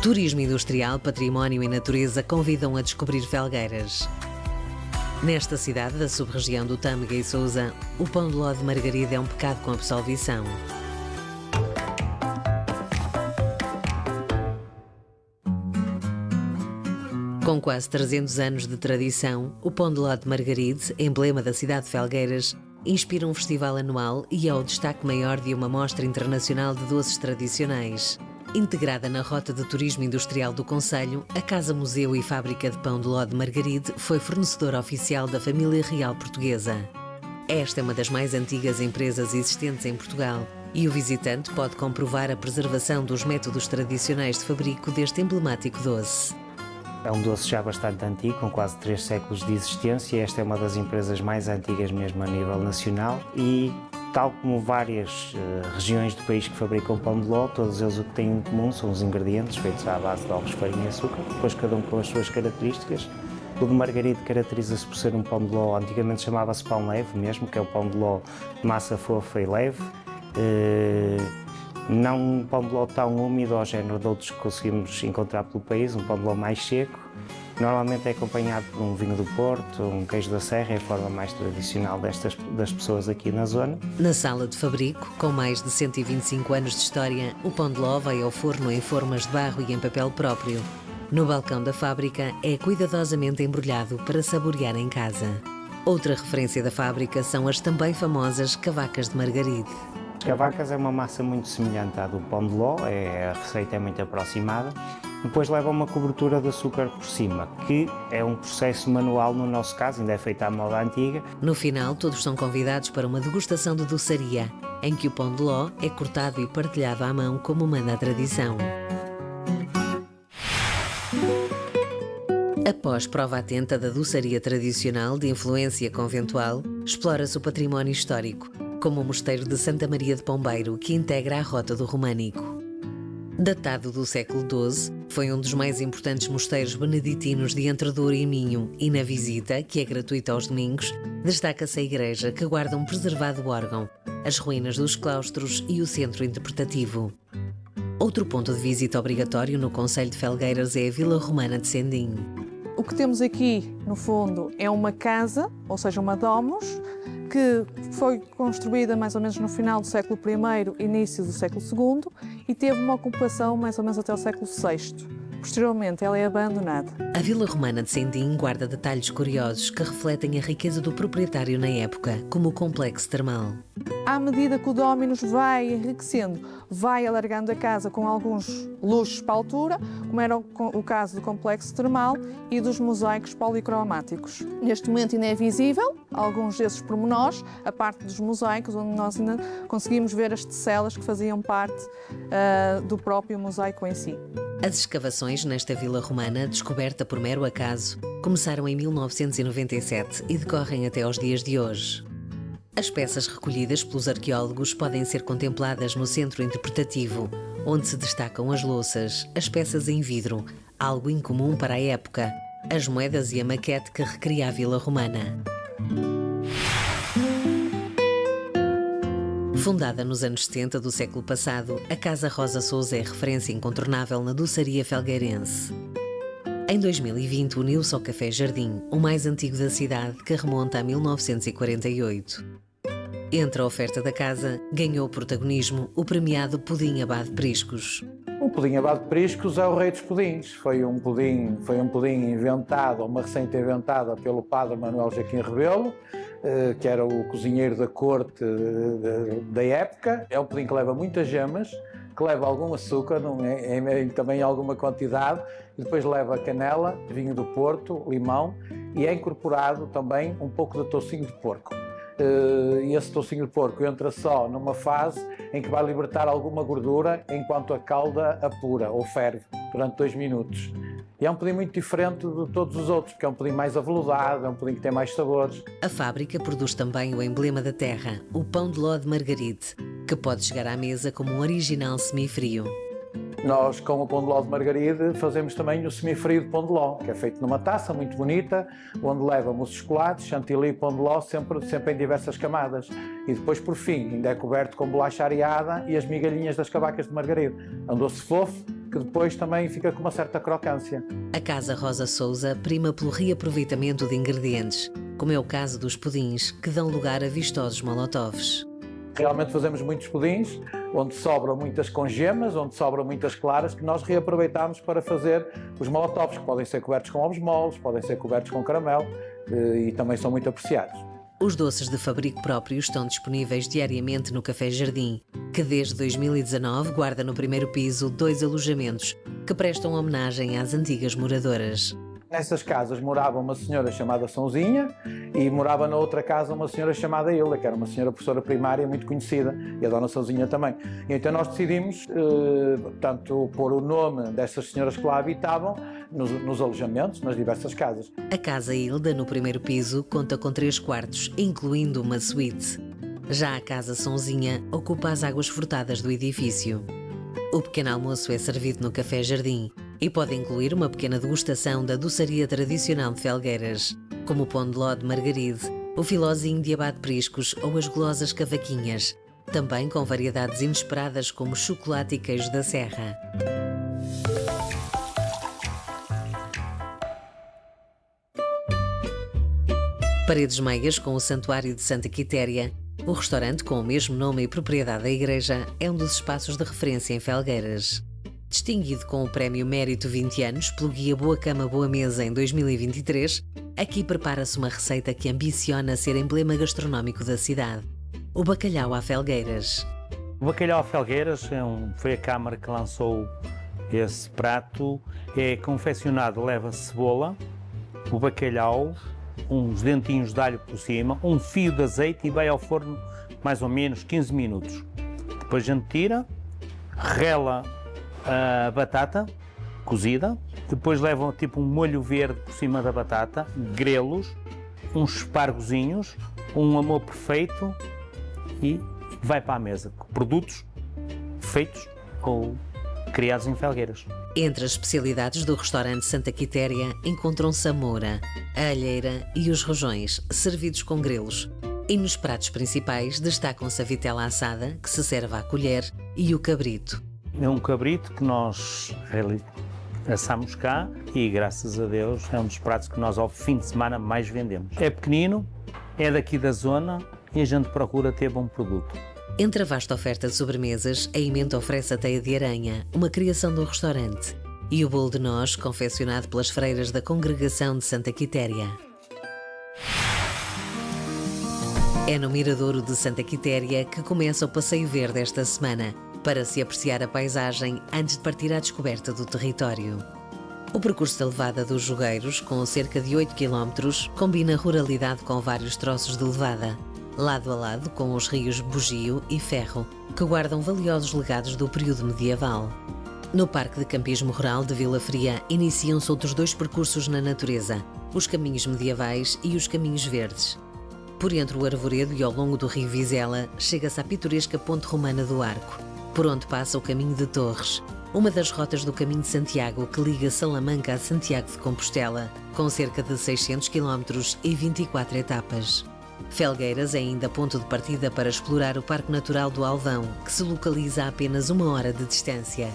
Turismo industrial, património e natureza convidam a descobrir Felgueiras. Nesta cidade da sub-região do Tâmega e Sousa, o pão de ló de margarida é um pecado com absolvição. Com quase 300 anos de tradição, o pão de ló de margaride, emblema da cidade de Felgueiras, inspira um festival anual e é o destaque maior de uma mostra internacional de doces tradicionais. Integrada na rota de turismo industrial do concelho, a Casa Museu e Fábrica de Pão de Ló de Margaride foi fornecedora oficial da família real portuguesa. Esta é uma das mais antigas empresas existentes em Portugal e o visitante pode comprovar a preservação dos métodos tradicionais de fabrico deste emblemático doce. É um doce já bastante antigo, com quase 3 séculos de existência. Esta é uma das empresas mais antigas mesmo a nível nacional e, tal como várias regiões do país que fabricam pão de ló, todos eles o que têm em comum são os ingredientes feitos à base de ovos, farinha e açúcar, depois cada um com as suas características. O de margaride caracteriza-se por ser um pão de ló, antigamente chamava-se pão leve mesmo, que é o pão de ló de massa fofa e leve. Não um pão de ló tão úmido ao género de outros que conseguimos encontrar pelo país, um pão de ló mais seco. Normalmente é acompanhado por um vinho do Porto, um queijo da Serra, é a forma mais tradicional das pessoas aqui na zona. Na sala de fabrico, com mais de 125 anos de história, o pão de ló vai ao forno em formas de barro e em papel próprio. No balcão da fábrica é cuidadosamente embrulhado para saborear em casa. Outra referência da fábrica são as também famosas cavacas de margaride. As cavacas é uma massa muito semelhante à do pão de ló, a receita é muito aproximada. Depois leva uma cobertura de açúcar por cima, que é um processo manual no nosso caso, ainda é feita à moda antiga. No final, todos são convidados para uma degustação de doçaria, em que o pão de ló é cortado e partilhado à mão como manda a tradição. Após prova atenta da doçaria tradicional de influência conventual, explora-se o património histórico, como o Mosteiro de Santa Maria de Pombeiro, que integra a Rota do Românico. Datado do século XII, foi um dos mais importantes mosteiros beneditinos de Entre Douro e Minho e na visita, que é gratuita aos domingos, destaca-se a igreja que guarda um preservado órgão, as ruínas dos claustros e o centro interpretativo. Outro ponto de visita obrigatório no concelho de Felgueiras é a Vila Romana de Sendim. O que temos aqui, no fundo, é uma casa, ou seja, uma domus, que foi construída mais ou menos no final do século I, início do século II, e teve uma ocupação mais ou menos até o século VI. Posteriormente, ela é abandonada. A Vila Romana de Sendim guarda detalhes curiosos que refletem a riqueza do proprietário na época, como o complexo termal. À medida que o Dominus vai enriquecendo, vai alargando a casa com alguns luxos para a altura, como era o caso do complexo termal e dos mosaicos policromáticos. Neste momento ainda é visível alguns desses pormenores, a parte dos mosaicos, onde nós ainda conseguimos ver as tecelas que faziam parte do próprio mosaico em si. As escavações nesta vila romana, descoberta por mero acaso, começaram em 1997 e decorrem até aos dias de hoje. As peças recolhidas pelos arqueólogos podem ser contempladas no centro interpretativo, onde se destacam as louças, as peças em vidro, algo incomum para a época, as moedas e a maquete que recria a vila romana. Fundada nos anos 70 do século passado, a Casa Rosa Sousa é referência incontornável na doçaria felgueirense. Em 2020 uniu-se ao Café Jardim, o mais antigo da cidade, que remonta a 1948. Entre a oferta da casa, ganhou protagonismo o premiado Pudim Abade Priscos. O pudim Abade Priscos é o rei dos pudins. Foi um pudim inventado, uma receita inventada pelo padre Manuel Joaquim Rebelo, que era o cozinheiro da corte da época. É um pudim que leva muitas gemas, que leva algum açúcar, também alguma quantidade, e depois leva canela, vinho do Porto, limão, e é incorporado também um pouco de toucinho de porco. E esse toucinho de porco entra só numa fase em que vai libertar alguma gordura enquanto a calda apura ou ferve durante 2 minutos. E é um pudim muito diferente de todos os outros, porque é um pudim mais aveludado, é um pudim que tem mais sabores. A fábrica produz também o emblema da terra, o pão de ló de margaride, que pode chegar à mesa como um original semifrio. Nós, com o pão de ló de margaride, fazemos também o semifrio de pão de ló, que é feito numa taça muito bonita, onde leva mousse de chocolate, chantilly e pão de ló, sempre em diversas camadas. E depois, por fim, ainda é coberto com bolacha areada e as migalhinhas das cavacas de margaride. É um doce fofo, que depois também fica com uma certa crocância. A Casa Rosa Sousa prima pelo reaproveitamento de ingredientes, como é o caso dos pudins, que dão lugar a vistosos molotovs. Realmente fazemos muitos pudins, onde sobram muitas com gemas, onde sobram muitas claras, que nós reaproveitamos para fazer os molotovs, que podem ser cobertos com ovos moles, podem ser cobertos com caramelo e também são muito apreciados. Os doces de fabrico próprio estão disponíveis diariamente no Café Jardim, que desde 2019 guarda no primeiro piso 2 alojamentos que prestam homenagem às antigas moradoras. Nessas casas morava uma senhora chamada Sãozinha e morava na outra casa uma senhora chamada Hilda, que era uma senhora professora primária muito conhecida, e a dona Sãozinha também. E então nós decidimos, portanto, pôr o nome dessas senhoras que lá habitavam nos alojamentos, nas diversas casas. A Casa Hilda, no primeiro piso, conta com 3 quartos, incluindo uma suíte. Já a Casa Sãozinha ocupa as águas furtadas do edifício. O pequeno almoço é servido no Café Jardim e pode incluir uma pequena degustação da doçaria tradicional de Felgueiras, como o pão de ló de Margaride, o filózinho de abate priscos ou as golosas cavaquinhas, também com variedades inesperadas como chocolate e queijo da serra. Paredes meias com o Santuário de Santa Quitéria, o restaurante com o mesmo nome e propriedade da igreja é um dos espaços de referência em Felgueiras. Distinguido com o Prémio Mérito 20 anos pelo Guia Boa Cama Boa Mesa em 2023, aqui prepara-se uma receita que ambiciona ser emblema gastronómico da cidade: o bacalhau à Felgueiras. O bacalhau à Felgueiras foi a Câmara que lançou esse prato. É confeccionado, leva cebola, o bacalhau, uns dentinhos de alho por cima, um fio de azeite e vai ao forno mais ou menos 15 minutos. Depois a gente tira, rela a batata cozida, depois levam tipo um molho verde por cima da batata, grelos, uns espargozinhos, um amor perfeito e vai para a mesa. Produtos feitos ou criados em Felgueiras. Entre as especialidades do restaurante Santa Quitéria encontram-se a moura, a alheira e os rojões, servidos com grelos. E nos pratos principais destacam-se a vitela assada, que se serve à colher, e o cabrito. É um cabrito que nós assamos cá e, graças a Deus, é um dos pratos que nós ao fim de semana mais vendemos. É pequenino, é daqui da zona e a gente procura ter bom produto. Entre a vasta oferta de sobremesas, a emenda oferece a teia de aranha, uma criação do restaurante, e o bolo de nós, confeccionado pelas freiras da Congregação de Santa Quitéria. É no Miradouro de Santa Quitéria que começa o Passeio Verde esta semana, para se apreciar a paisagem antes de partir à descoberta do território. O percurso da levada dos Jogueiros, com cerca de 8 km, combina ruralidade com vários troços de levada, lado a lado com os rios Bugio e Ferro, que guardam valiosos legados do período medieval. No Parque de Campismo Rural de Vila Fria iniciam-se outros 2 percursos na natureza, os caminhos medievais e os caminhos verdes. Por entre o Arvoredo e ao longo do rio Vizela, chega-se à pitoresca Ponte Romana do Arco, por onde passa o Caminho de Torres, uma das rotas do Caminho de Santiago que liga Salamanca a Santiago de Compostela, com cerca de 600 km e 24 etapas. Felgueiras é ainda ponto de partida para explorar o Parque Natural do Alvão, que se localiza a apenas 1 hora de distância.